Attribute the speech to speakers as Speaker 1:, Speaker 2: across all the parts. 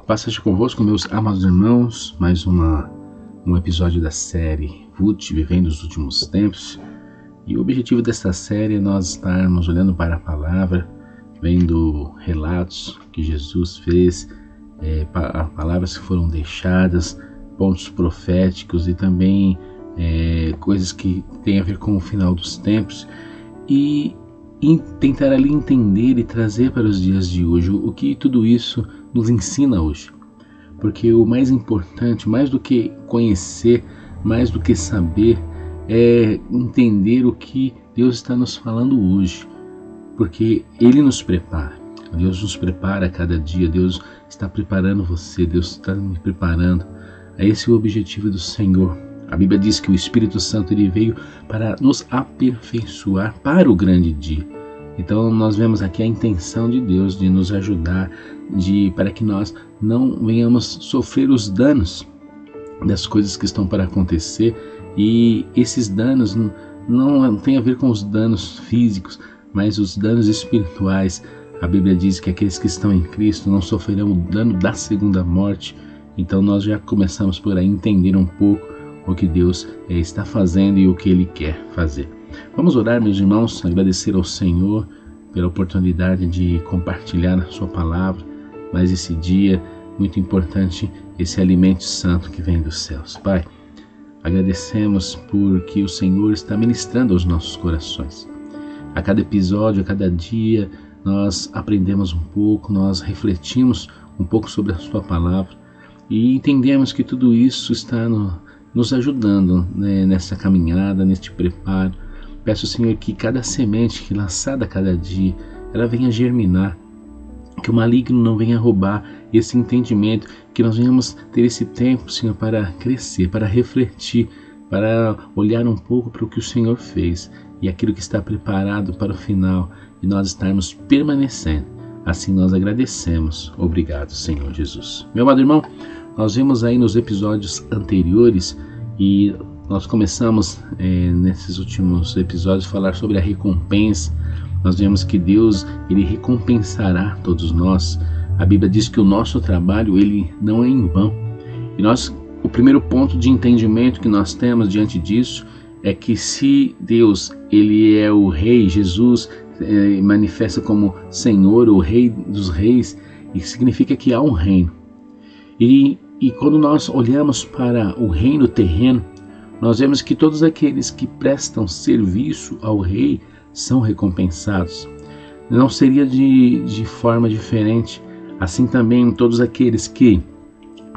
Speaker 1: Paz seja convosco, meus amados irmãos, mais um episódio da série VUT, Vivendo os Últimos Tempos. E o objetivo desta série é nós estarmos olhando para a palavra, vendo relatos que Jesus fez, palavras que foram deixadas, pontos proféticos e também coisas que têm a ver com o final dos tempos e tentar ali entender e trazer para os dias de hoje o que tudo isso nos ensina hoje. Porque o mais importante, mais do que conhecer, mais do que saber, é entender o que Deus está nos falando hoje. Porque Ele nos prepara. Deus nos prepara a cada dia. Deus está preparando você. Deus está me preparando. Esse é o objetivo do Senhor. A Bíblia diz que o Espírito Santo ele veio para nos aperfeiçoar para o grande dia. Então nós vemos aqui a intenção de Deus de nos ajudar, para que nós não venhamos sofrer os danos das coisas que estão para acontecer. E esses danos não têm a ver com os danos físicos, mas os danos espirituais. A Bíblia diz que aqueles que estão em Cristo não sofrerão o dano da segunda morte. Então nós já começamos por aí entender um pouco o que Deus está fazendo e o que Ele quer fazer. Vamos orar, meus irmãos, agradecer ao Senhor pela oportunidade de compartilhar a sua palavra, mas esse dia, muito importante, esse alimento santo que vem dos céus. Pai, agradecemos porque o Senhor está ministrando aos nossos corações. A cada episódio, a cada dia, nós aprendemos um pouco, nós refletimos um pouco sobre a sua palavra e entendemos que tudo isso está nos ajudando, nessa caminhada, neste preparo. Peço, Senhor, que cada semente que lançada a cada dia, ela venha germinar, que o maligno não venha roubar esse entendimento, que nós venhamos ter esse tempo, Senhor, para crescer, para refletir, para olhar um pouco para o que o Senhor fez e aquilo que está preparado para o final e nós estarmos permanecendo. Assim nós agradecemos. Obrigado, Senhor Jesus. Meu amado irmão, nós vimos aí nos episódios anteriores e nós começamos nesses últimos episódios a falar sobre a recompensa. Nós vemos que Deus ele recompensará todos nós. A Bíblia diz que o nosso trabalho ele não é em vão. E o primeiro ponto de entendimento que nós temos diante disso é que se Deus ele é o Rei, Jesus manifesta como Senhor, o Rei dos Reis, isso significa que há um reino. E quando nós olhamos para o reino terreno, nós vemos que todos aqueles que prestam serviço ao rei são recompensados. Não seria de forma diferente. Assim também todos aqueles que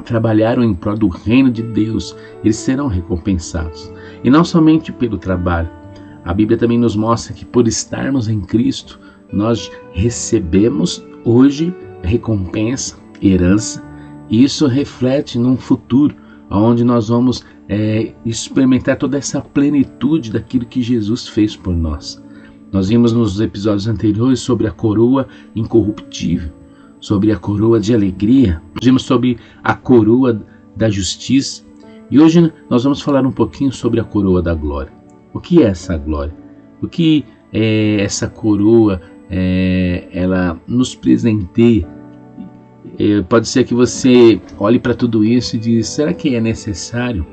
Speaker 1: trabalharam em prol do reino de Deus, eles serão recompensados. E não somente pelo trabalho. A Bíblia também nos mostra que por estarmos em Cristo, nós recebemos hoje recompensa, herança. E isso reflete num futuro onde nós vamos experimentar toda essa plenitude daquilo que Jesus fez por nós. Nós vimos nos episódios anteriores sobre a coroa incorruptível, sobre a coroa de alegria, vimos sobre a coroa da justiça e hoje nós vamos falar um pouquinho sobre a coroa da glória. O que é essa glória? O que essa coroa ela nos presenteia? Pode ser que você olhe para tudo isso e diz, será que é necessário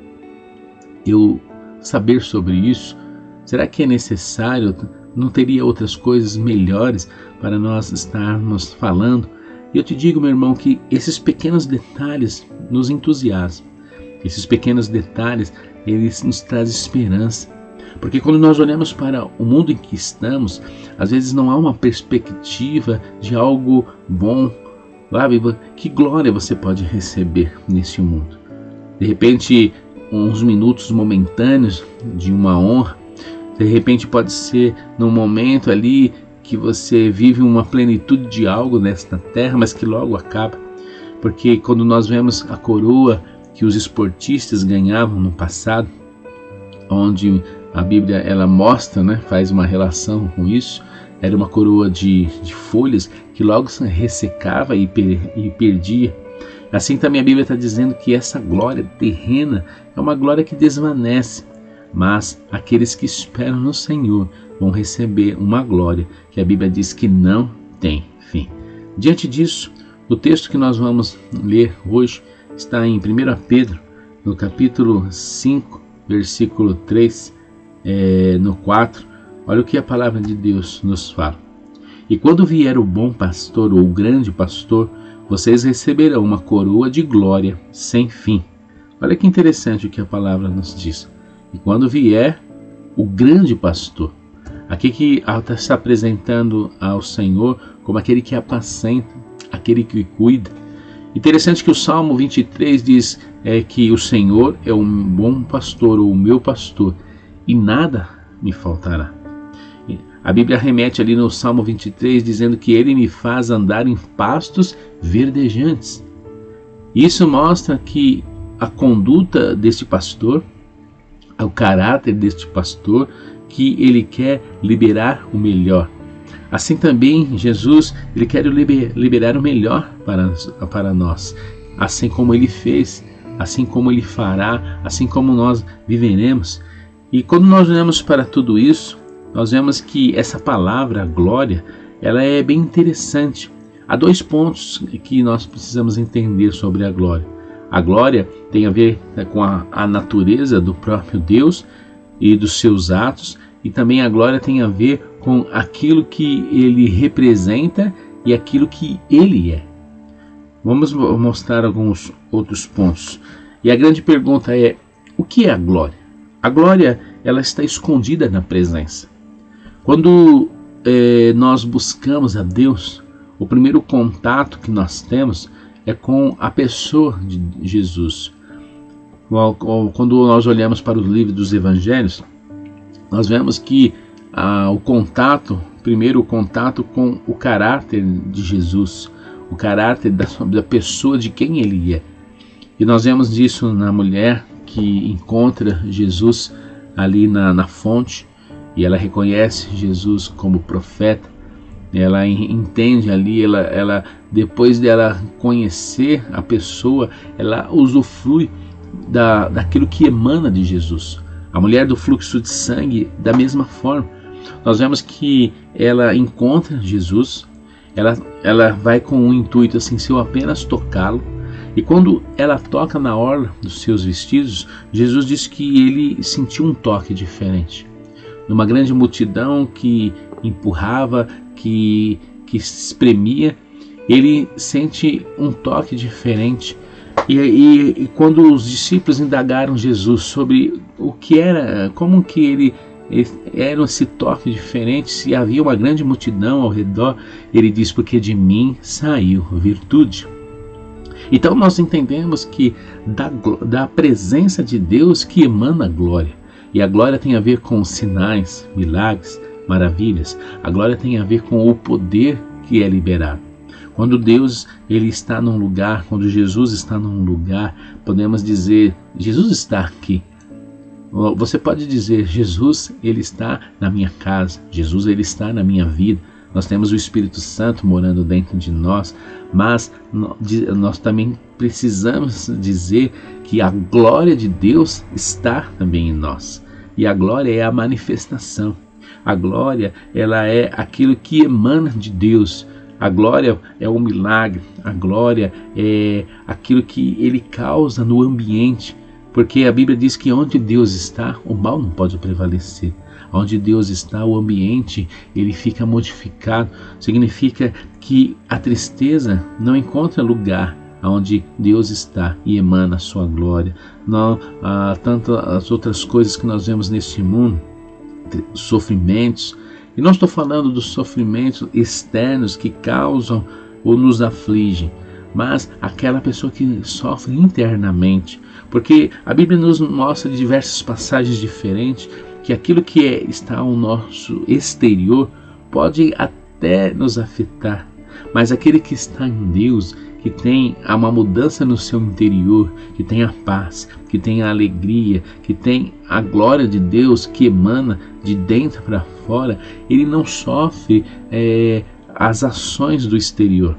Speaker 1: eu saber sobre isso? Será que é necessário? Não teria outras coisas melhores para nós estarmos falando? E eu te digo, meu irmão, que esses pequenos detalhes nos entusiasmam. Esses pequenos detalhes, eles nos trazem esperança. Porque quando nós olhamos para o mundo em que estamos, às vezes não há uma perspectiva de algo bom. Que glória você pode receber nesse mundo? De repente, uns minutos momentâneos de uma honra. De repente pode ser num momento ali que você vive uma plenitude de algo nesta terra, mas que logo acaba. Porque quando nós vemos a coroa que os esportistas ganhavam no passado, onde a Bíblia ela mostra, faz uma relação com isso, era uma coroa de folhas que logo se ressecava e perdia. Assim também a Bíblia está dizendo que essa glória terrena é uma glória que desvanece, mas aqueles que esperam no Senhor vão receber uma glória que a Bíblia diz que não tem fim. Diante disso, O texto que nós vamos ler hoje está em 1 Pedro, no capítulo 5, versículo 3, no 4. Olha o que a palavra de Deus nos fala. E quando vier o bom pastor ou o grande pastor, vocês receberão uma coroa de glória sem fim. Olha que interessante o que a palavra nos diz. E quando vier o grande pastor, aqui que está se apresentando ao Senhor como aquele que apacenta, aquele que cuida. Interessante que o Salmo 23 diz que o Senhor é um bom pastor, ou o meu pastor, e nada me faltará. A Bíblia remete ali no Salmo 23 dizendo que ele me faz andar em pastos verdejantes. Isso mostra que a conduta deste pastor, o caráter deste pastor, que ele quer liberar o melhor. Assim também Jesus, ele quer liberar o melhor para nós, assim como ele fez, assim como ele fará, assim como nós viveremos. E quando nós olhamos para tudo isso, nós vemos que essa palavra, glória, ela é bem interessante. Há 2 pontos que nós precisamos entender sobre a glória. A glória tem a ver com a natureza do próprio Deus e dos seus atos, e também a glória tem a ver com aquilo que ele representa e aquilo que ele é. Vamos mostrar alguns outros pontos. E a grande pergunta é: o que é a glória? A glória, ela está escondida na presença. Quando nós buscamos a Deus, o primeiro contato que nós temos é com a pessoa de Jesus. Quando nós olhamos para o livro dos Evangelhos, nós vemos que primeiro o contato com o caráter de Jesus, o caráter da pessoa, de quem ele é. E nós vemos isso na mulher que encontra Jesus ali na fonte, e ela reconhece Jesus como profeta. Ela entende ali, ela depois dela conhecer a pessoa, ela usufrui daquilo que emana de Jesus. A mulher do fluxo de sangue, da mesma forma, nós vemos que ela encontra Jesus, ela vai com o intuito assim, se eu apenas tocá-lo. E quando ela toca na orla dos seus vestidos, Jesus diz que ele sentiu um toque diferente. Numa grande multidão que empurrava, que espremia, ele sente um toque diferente. E quando os discípulos indagaram Jesus sobre o que era, como que ele era esse toque diferente, se havia uma grande multidão ao redor, ele diz: porque de mim saiu virtude. Então nós entendemos que da presença de Deus que emana a glória. E a glória tem a ver com sinais, milagres, maravilhas. A glória tem a ver com o poder que é liberado. Quando Deus ele está num lugar, quando Jesus está num lugar, podemos dizer: Jesus está aqui. Você pode dizer: Jesus ele está na minha casa, Jesus ele está na minha vida. Nós temos o Espírito Santo morando dentro de nós, mas nós também precisamos dizer que a glória de Deus está também em nós. E a glória é a manifestação. A glória, ela é aquilo que emana de Deus. A glória é o milagre. A glória é aquilo que ele causa no ambiente. Porque a Bíblia diz que onde Deus está, o mal não pode prevalecer. Onde Deus está, o ambiente ele fica modificado. Significa que a tristeza não encontra lugar onde Deus está e emana a sua glória. Não tanto as outras coisas que nós vemos neste mundo, sofrimentos. E não estou falando dos sofrimentos externos que causam ou nos afligem, mas aquela pessoa que sofre internamente. Porque a Bíblia nos mostra de diversas passagens diferentes que aquilo que está ao nosso exterior pode até nos afetar, mas aquele que está em Deus, que tem uma mudança no seu interior, que tem a paz, que tem a alegria, que tem a glória de Deus que emana de dentro para fora, ele não sofre as ações do exterior.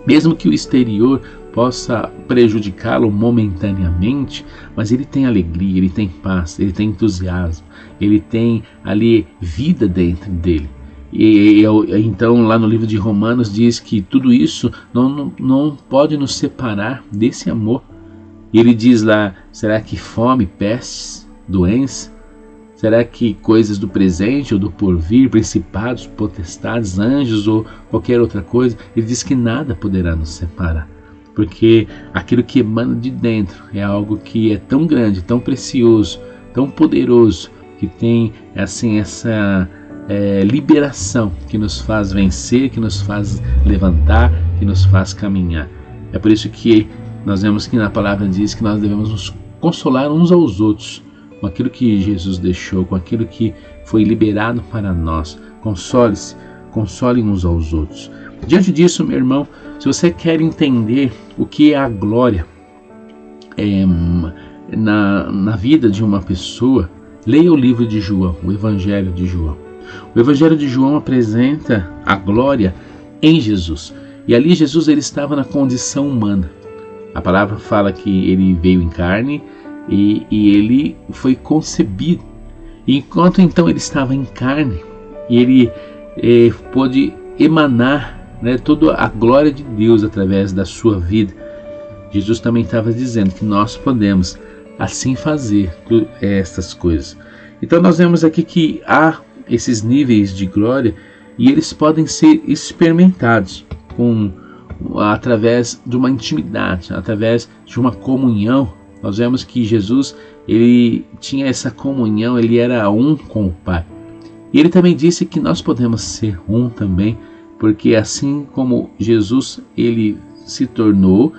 Speaker 1: Mesmo que o exterior possa prejudicá-lo momentaneamente, mas ele tem alegria, ele tem paz, ele tem entusiasmo, ele tem ali vida dentro dele. Então lá no livro de Romanos diz que tudo isso não pode nos separar desse amor. E ele diz lá, será que fome, pestes, doença? Será que coisas do presente ou do porvir, principados, potestades, anjos ou qualquer outra coisa? Ele diz que nada poderá nos separar. Porque aquilo que emana de dentro é algo que é tão grande, tão precioso, tão poderoso, que tem assim essa liberação que nos faz vencer, que nos faz levantar, que nos faz caminhar. É por isso que nós vemos que na palavra diz que nós devemos nos consolar uns aos outros com aquilo que Jesus deixou, com aquilo que foi liberado para nós. Console-se, console uns aos outros. Diante disso, meu irmão, se você quer entender o que é a glória na vida de uma pessoa, leia o livro de João, o Evangelho de João. O Evangelho de João apresenta a glória em Jesus. E ali Jesus ele estava na condição humana. A palavra fala que ele veio em carne e ele foi concebido. E enquanto então ele estava em carne, ele pôde emanar toda a glória de Deus através da sua vida. Jesus também estava dizendo que nós podemos assim fazer estas coisas. Então nós vemos aqui que há esses níveis de glória e eles podem ser experimentados através de uma intimidade, através de uma comunhão. Nós vemos que Jesus ele tinha essa comunhão, ele era um com o Pai. E ele também disse que nós podemos ser um também, porque assim como Jesus ele se tornou,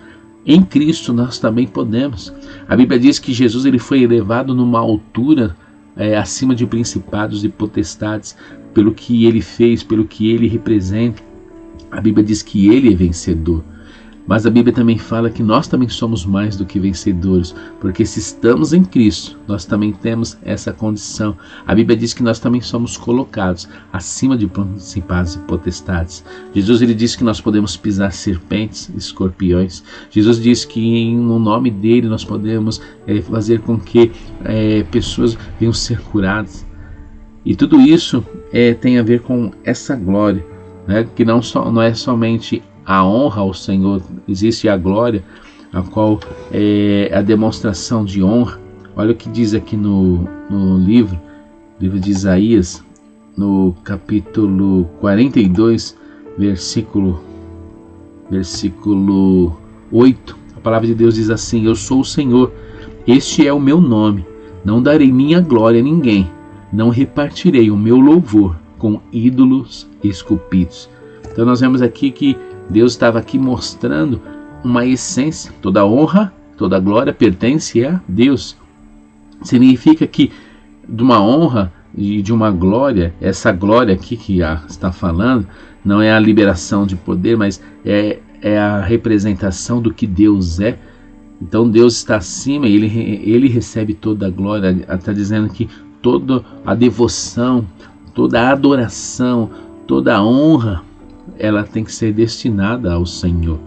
Speaker 1: em Cristo nós também podemos. A Bíblia diz que Jesus ele foi elevado numa altura acima de principados e potestades, pelo que ele fez, pelo que ele representa. A Bíblia diz que ele é vencedor. Mas a Bíblia também fala que nós também somos mais do que vencedores, porque se estamos em Cristo, nós também temos essa condição. A Bíblia diz que nós também somos colocados acima de principados e potestades. Jesus ele disse que nós podemos pisar serpentes, escorpiões. Jesus disse que no nome dele nós podemos fazer com que pessoas venham ser curadas. E tudo isso tem a ver com essa glória, que não é somente a honra ao Senhor, existe a glória, a qual é a demonstração de honra. Olha o que diz aqui no livro de Isaías, no capítulo 42, versículo 8. A palavra de Deus diz assim: eu sou o Senhor, este é o meu nome, não darei minha glória a ninguém, não repartirei o meu louvor com ídolos esculpidos. Então nós vemos aqui que Deus estava aqui mostrando uma essência. Toda honra, toda glória pertence a Deus. Significa que de uma honra e de uma glória, essa glória aqui que está falando, não é a liberação de poder, mas é a representação do que Deus é. Então Deus está acima e ele recebe toda a glória. Está dizendo que toda a devoção, toda a adoração, toda a honra, ela tem que ser destinada ao Senhor.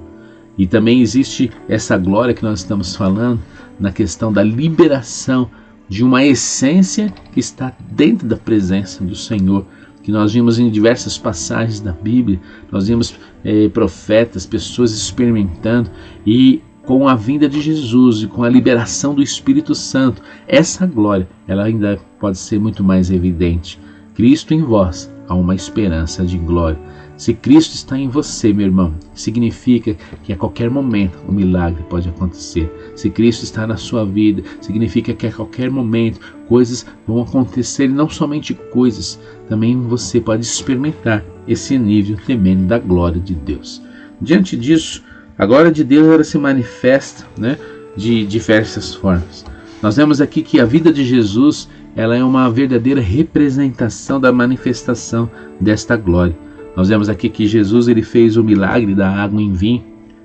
Speaker 1: E também existe essa glória que nós estamos falando na questão da liberação de uma essência que está dentro da presença do Senhor, que nós vimos em diversas passagens da Bíblia. Nós vimos profetas, pessoas experimentando, e com a vinda de Jesus e com a liberação do Espírito Santo, essa glória ela ainda pode ser muito mais evidente. Cristo em vós, há uma esperança de glória. Se Cristo está em você, meu irmão, significa que a qualquer momento um milagre pode acontecer. Se Cristo está na sua vida, significa que a qualquer momento coisas vão acontecer, e não somente coisas, também você pode experimentar esse nível tremendo da glória de Deus. Diante disso, a glória de Deus ela se manifesta de diversas formas. Nós vemos aqui que a vida de Jesus ela é uma verdadeira representação da manifestação desta glória. Nós vemos aqui que Jesus ele fez o milagre da água em vinho,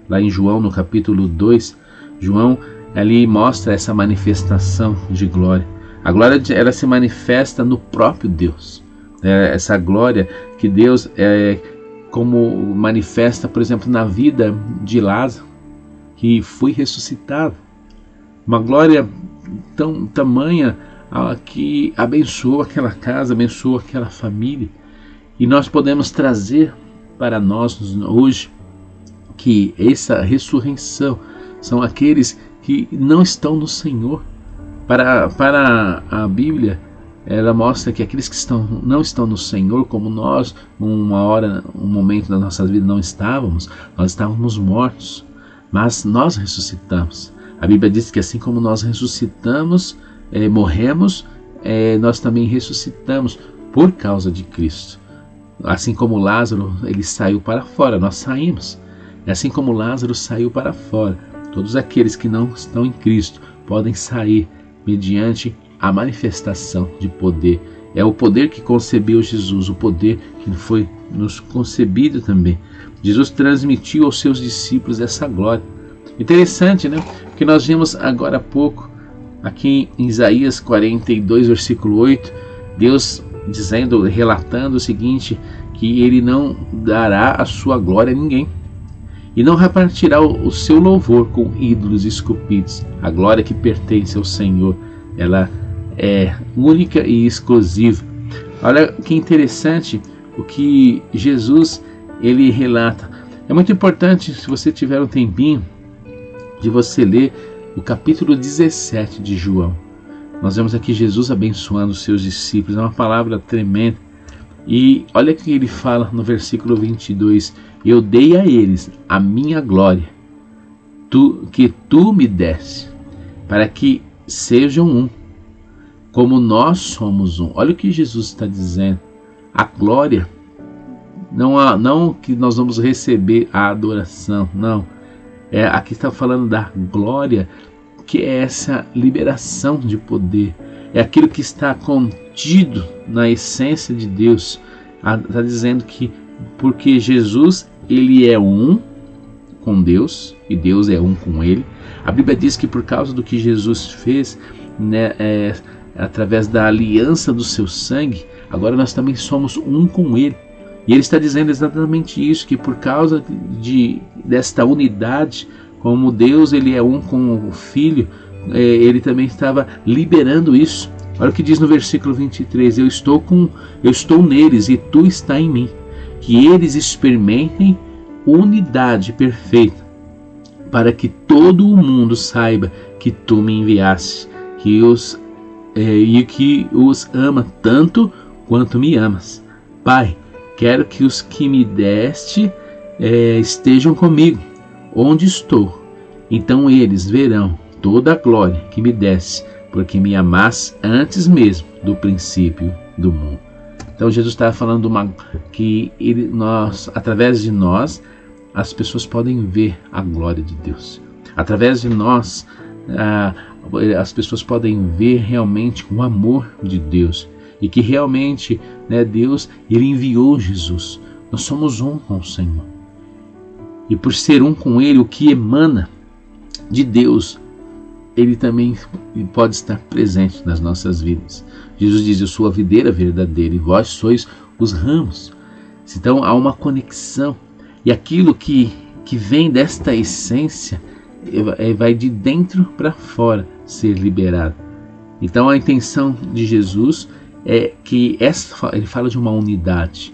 Speaker 1: lá em João no capítulo 2. João ali mostra essa manifestação de glória. A glória ela se manifesta no próprio Deus. Essa glória que Deus como manifesta, por exemplo, na vida de Lázaro, que foi ressuscitado. Uma glória tamanha que abençoou aquela casa, abençoou aquela família. E nós podemos trazer para nós hoje que essa ressurreição são aqueles que não estão no Senhor. Para a Bíblia, ela mostra que aqueles que não estão no Senhor, como nós, uma hora, um momento da nossa vida não estávamos, nós estávamos mortos, mas nós ressuscitamos. A Bíblia diz que assim como nós ressuscitamos, morremos, nós também ressuscitamos por causa de Cristo. Assim como Lázaro, ele saiu para fora, nós saímos. E assim como Lázaro saiu para fora, todos aqueles que não estão em Cristo podem sair mediante a manifestação de poder. É o poder que concebeu Jesus, o poder que foi nos concebido também. Jesus transmitiu aos seus discípulos essa glória. Interessante, né? Porque nós vimos agora há pouco, aqui em Isaías 42, versículo 8, Deus dizendo, relatando o seguinte, que ele não dará a sua glória a ninguém. E não repartirá o seu louvor com ídolos esculpidos. A glória que pertence ao Senhor, ela é única e exclusiva. Olha que interessante o que Jesus ele relata. É muito importante, se você tiver um tempinho, de você ler o capítulo 17 de João. Nós vemos aqui Jesus abençoando os seus discípulos. É uma palavra tremenda. E olha que ele fala no versículo 22. Eu dei a eles a minha glória, que tu me deste, para que sejam um, como nós somos um. Olha o que Jesus está dizendo. A glória, não que nós vamos receber a adoração, não. Aqui está falando da glória, que é essa liberação de poder. É aquilo que está contido na essência de Deus. Está dizendo que porque Jesus ele é um com Deus e Deus é um com ele. A Bíblia diz que por causa do que Jesus fez, né, através da aliança do seu sangue, agora nós também somos um com ele. E ele está dizendo exatamente isso, que por causa desta unidade, como Deus ele é um com o Filho, ele também estava liberando isso. Olha o que diz no versículo 23, eu estou neles e tu está em mim, que eles experimentem unidade perfeita, para que todo o mundo saiba que tu me enviaste, e que os ama tanto quanto me amas. Pai, quero que os que me deste estejam comigo, onde estou. Então eles verão toda a glória que me deste, porque me amaste antes mesmo do princípio do mundo. Então Jesus estava falando que através de nós, as pessoas podem ver a glória de Deus. Através de nós, as pessoas podem ver realmente o amor de Deus. E que realmente, né, Deus ele enviou Jesus. Nós somos um com o Senhor. E por ser um com Ele, o que emana de Deus, Ele também pode estar presente nas nossas vidas. Jesus diz, eu sou a videira verdadeira e vós sois os ramos. Então há uma conexão. E aquilo que vem desta essência vai de dentro para fora ser liberado. Então a intenção de Jesus é que ele fala de uma unidade.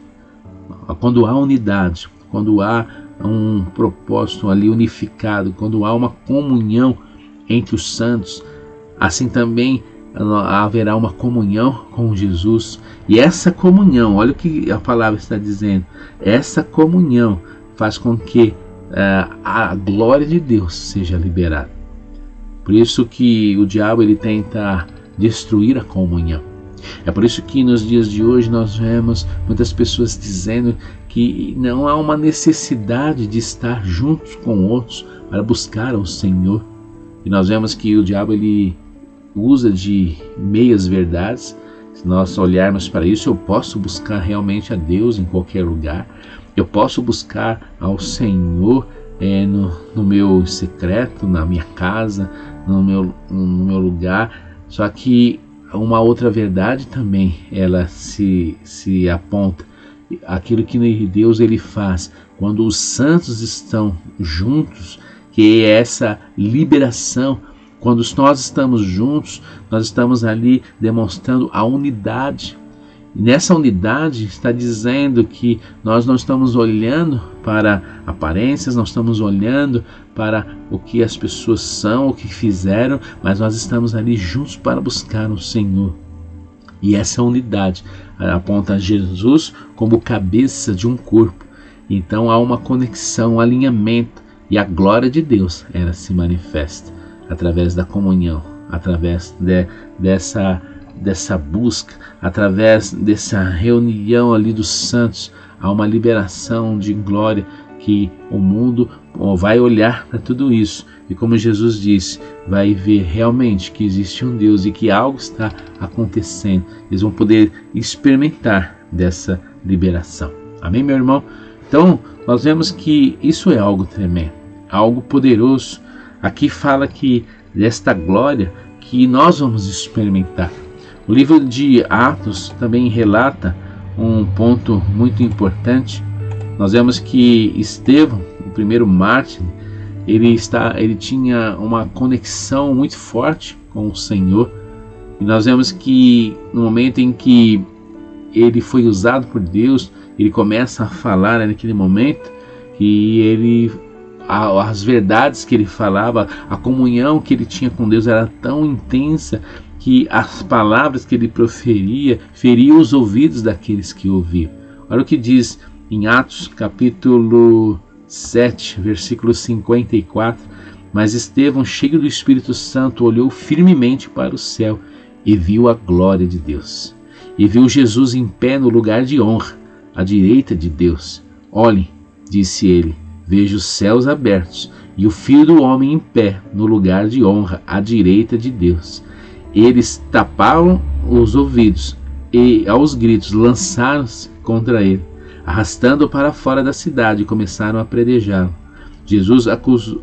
Speaker 1: Quando há unidade, quando há um propósito ali unificado, quando há uma comunhão entre os santos, assim também haverá uma comunhão com Jesus. E essa comunhão, olha o que a palavra está dizendo, essa comunhão faz com que a glória de Deus seja liberada. Por isso que o diabo ele tenta destruir a comunhão. É por isso que nos dias de hoje nós vemos muitas pessoas dizendo que não há uma necessidade de estar juntos com outros para buscar ao Senhor. E nós vemos que o diabo ele usa de meias verdades. Se nós olharmos para isso, eu posso buscar realmente a Deus em qualquer lugar. Eu posso buscar ao Senhor no meu secreto, na minha casa, no meu lugar. Só que uma outra verdade também, ela se aponta. Aquilo que Deus ele faz quando os santos estão juntos, que é essa liberação. Quando nós estamos juntos, nós estamos ali demonstrando a unidade. Nessa unidade está dizendo que nós não estamos olhando para aparências, não estamos olhando para o que as pessoas são, o que fizeram, mas nós estamos ali juntos para buscar o Senhor. E essa unidade aponta a Jesus como cabeça de um corpo. Então há uma conexão, um alinhamento, e a glória de Deus ela se manifesta através da comunhão, através dessa busca, através dessa reunião ali dos santos. Há uma liberação de glória que o mundo vai olhar para tudo isso e, como Jesus disse, vai ver realmente que existe um Deus e que algo está acontecendo. Eles vão poder experimentar dessa liberação. Amém, meu irmão? Então, nós vemos que isso é algo tremendo, algo poderoso. Aqui fala que desta glória que nós vamos experimentar. O livro de Atos também relata um ponto muito importante. Nós vemos que Estevão, o primeiro mártir, ele tinha uma conexão muito forte com o Senhor. E nós vemos que no momento em que ele foi usado por Deus, ele começa a falar naquele momento que as verdades que ele falava, a comunhão que ele tinha com Deus era tão intensa que as palavras que ele proferia feriam os ouvidos daqueles que ouviam. Olha o que diz em Atos capítulo 7, versículo 54. Mas Estevão, cheio do Espírito Santo, olhou firmemente para o céu e viu a glória de Deus. E viu Jesus em pé no lugar de honra, à direita de Deus. Olhem, disse ele, vejo os céus abertos e o Filho do Homem em pé no lugar de honra, à direita de Deus. Eles taparam os ouvidos e, aos gritos, lançaram-se contra ele, arrastando-o para fora da cidade e começaram a apedrejá-lo.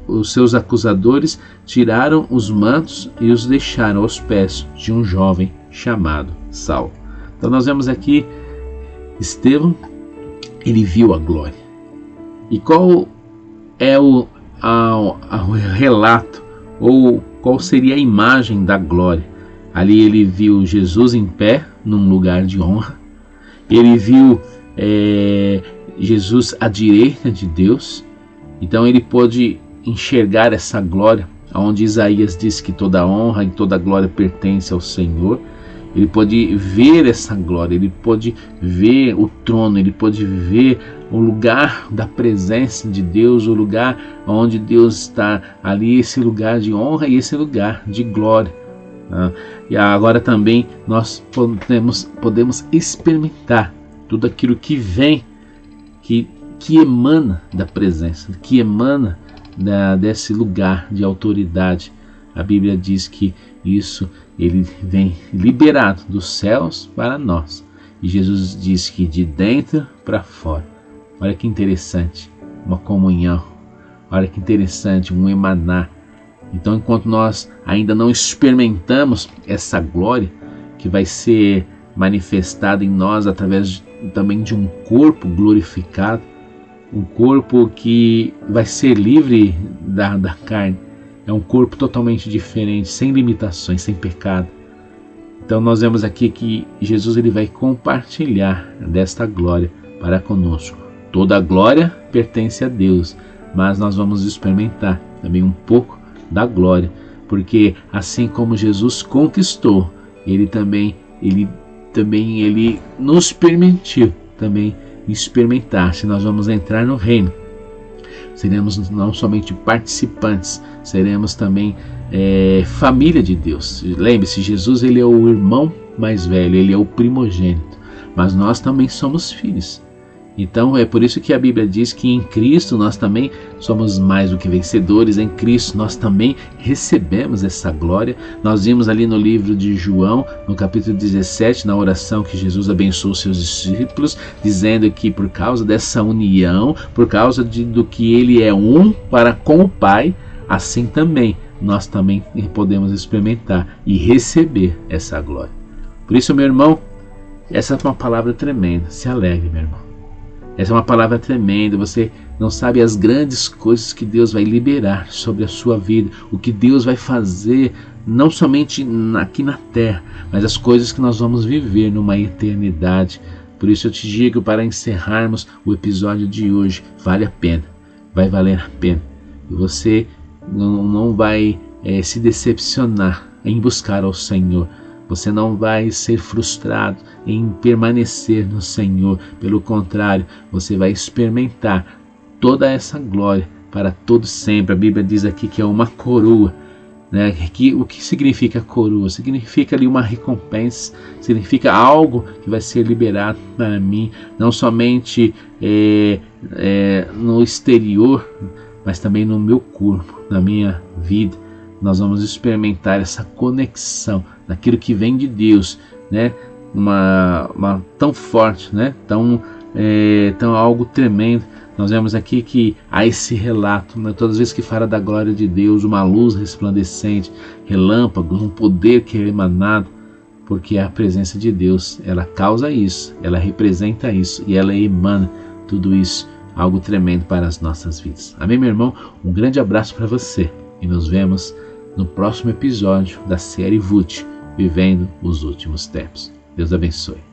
Speaker 1: Os seus acusadores tiraram os mantos e os deixaram aos pés de um jovem chamado Saulo. Então nós vemos aqui Estevão, ele viu a glória. E qual é o relato, ou qual seria a imagem da glória? Ali ele viu Jesus em pé num lugar de honra. Ele viu Jesus à direita de Deus. Então ele pôde enxergar essa glória, onde Isaías diz que toda honra e toda glória pertence ao Senhor. Ele pôde ver essa glória, ele pôde ver o trono, ele pôde ver o lugar da presença de Deus, o lugar onde Deus está ali, esse lugar de honra e esse lugar de glória. E agora também nós podemos experimentar tudo aquilo que vem, que emana da presença, que emana desse lugar de autoridade. A Bíblia diz que isso ele vem liberado dos céus para nós. E Jesus diz que de dentro para fora. Olha que interessante, uma comunhão. Olha que interessante, um emanar. Então, enquanto nós ainda não experimentamos essa glória que vai ser manifestada em nós através também de um corpo glorificado, um corpo que vai ser livre da carne, é um corpo totalmente diferente, sem limitações, sem pecado. Então nós vemos aqui que Jesus ele vai compartilhar desta glória para conosco. Toda a glória pertence a Deus, mas nós vamos experimentar também um pouco da glória, porque assim como Jesus conquistou, ele também nos permitiu também experimentar. Se nós vamos entrar no reino, seremos não somente participantes, seremos também família de Deus. Lembre-se, Jesus ele é o irmão mais velho, ele é o primogênito, mas nós também somos filhos. Então é por isso que a Bíblia diz que em Cristo nós também somos mais do que vencedores. Em Cristo nós também recebemos essa glória. Nós vimos ali no livro de João, no capítulo 17, na oração que Jesus abençoou seus discípulos, dizendo que por causa dessa união, por causa do que ele é um para com o Pai, assim também nós também podemos experimentar e receber essa glória. Por isso, meu irmão, essa é uma palavra tremenda. Se alegre, meu irmão. Essa é uma palavra tremenda. Você não sabe as grandes coisas que Deus vai liberar sobre a sua vida, o que Deus vai fazer, não somente aqui na terra, mas as coisas que nós vamos viver numa eternidade. Por isso eu te digo, para encerrarmos o episódio de hoje, vale a pena, vai valer a pena. E você não vai se decepcionar em buscar ao Senhor. Você não vai ser frustrado em permanecer no Senhor. Pelo contrário, você vai experimentar toda essa glória para todo sempre. A Bíblia diz aqui que é uma coroa, né? O que significa coroa? Significa ali uma recompensa, significa algo que vai ser liberado para mim, não somente no exterior, mas também no meu corpo, na minha vida. Nós vamos experimentar essa conexão daquilo que vem de Deus, né? Uma tão forte, né? Tão algo tremendo. Nós vemos aqui que há esse relato, né? Todas as vezes que fala da glória de Deus, uma luz resplandecente, relâmpagos, um poder que é emanado, porque a presença de Deus, ela causa isso, ela representa isso e ela emana tudo isso, algo tremendo para as nossas vidas. Amém, meu irmão? Um grande abraço para você e nos vemos no próximo episódio da série VUT, Vivendo os Últimos Tempos. Deus abençoe.